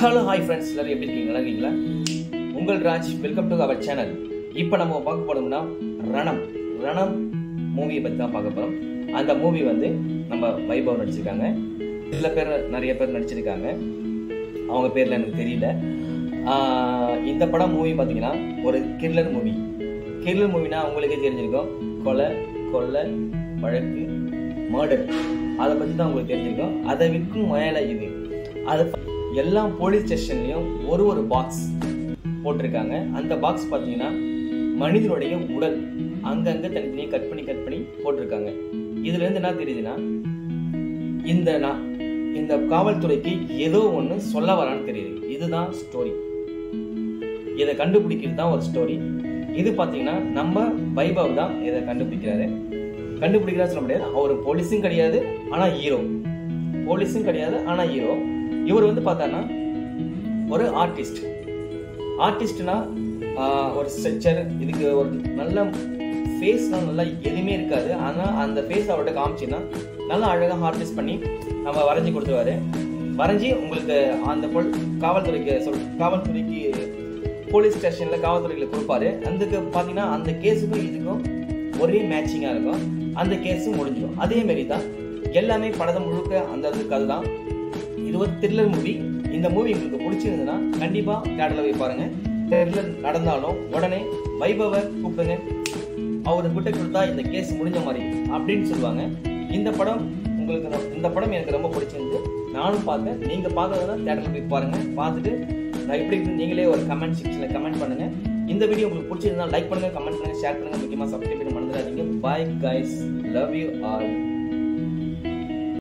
Hello hi friends, எல்லாரும் எப்படி இருக்கீங்க? நல்லா இருக்கீங்களா? உங்கள் Raj, welcome to our channel. இப்போ நம்ம பார்க்க போனோம்னா ரணம் மூவியை பற்றி தான் பார்க்க போகிறோம். அந்த மூவி வந்து நம்ம வைபவ் நடிச்சிருக்காங்க. நிறைய பேர் நடிச்சிருக்காங்க. அவங்க பேரில் எனக்கு தெரியல. இந்த படம் மூவி பார்த்தீங்கன்னா ஒரு கில்லர் மூவினா உங்களுக்கே தெரிஞ்சிருக்கும். கொலை வழக்கு மர்டர் அதை பற்றி தான் உங்களுக்கு தெரிஞ்சிருக்கும். அதை விற்கும் மேலே இது அது எல்லா போலீஸ் ஸ்டேஷன்லையும் ஒரு பாக்ஸ் போட்டிருக்காங்க. அந்த பாக்ஸ் பார்த்தீங்கன்னா மனிதனுடைய உடல் அங்கங்கே தனித்தனியாக கட் பண்ணி போட்டிருக்காங்க. இதுலேருந்து என்ன தெரியுதுன்னா இந்த காவல்துறைக்கு ஏதோ ஒன்று சொல்ல வரான்னு தெரியுது. இதுதான் ஸ்டோரி. இதை கண்டுபிடிக்கிறது தான் ஒரு ஸ்டோரி. இது பார்த்தீங்கன்னா நம்ம வைபவ் தான் இதை கண்டுபிடிக்கிறாரு சொல்ல முடியாது. அவர் போலீஸும் கிடையாது ஆனால் ஹீரோ. இவர் வந்து பார்த்தாருன்னா ஒரு ஆர்டிஸ்ட்னா ஒரு ஸ்ட்ரெச்சர், இதுக்கு ஒரு நல்ல ஃபேஸ்லாம் நல்லா எதுவுமே இருக்காது. ஆனால் அந்த ஃபேஸ் அவர்கிட்ட காமிச்சின்னா நல்லா அழகாக ஆர்டிஸ்ட் பண்ணி நம்ம வரைஞ்சி கொடுத்துருவாரு. வரைஞ்சி உங்களுக்கு அந்த காவல்துறைக்கு போலீஸ் ஸ்டேஷனில் காவல்துறையில் கொடுப்பாரு. அதுக்கு பார்த்தீங்கன்னா அந்த கேஸுக்கும் இதுக்கும் ஒரே மேட்சிங்காக இருக்கும். அந்த கேஸும் முடிஞ்சிடும். அதே மாரி தான் எல்லாமே படத்தை முழுக்க அந்த அதுதான். இது ஒரு த்ரில்லர் மூவி. இந்த மூவி உங்களுக்கு பிடிச்சிருந்ததுன்னா கண்டிப்பா தியேட்டர்ல போய் பாருங்க. த்ரில்லர் நடந்தாலும் உடனே வைபவ கூப்பிடுங்க. அவரு கிட்ட கொடுத்தா இந்த கேஸ் முடிஞ்ச மாதிரி அப்படின்னு சொல்லுவாங்க. இந்த படம் எனக்கு ரொம்ப பிடிச்சிருந்து. நானும் பார்த்தேன். நீங்க பார்க்கறதுனா தியேட்டர்ல போய் பாருங்க. பார்த்துட்டு நான் எப்படி இருக்கு நீங்களே ஒரு கமெண்ட் செக்ஷன்ல கமெண்ட் பண்ணுங்க. இந்த வீடியோ உங்களுக்கு பிடிச்சிருந்தா லைக் பண்ணுங்க, கமெண்ட் பண்ணுங்க, ஷேர் பண்ணுங்க. முக்கியமா சப்ஸ்கிரைப் பண்ண மறந்துடாதீங்க. Bye guys, love you all.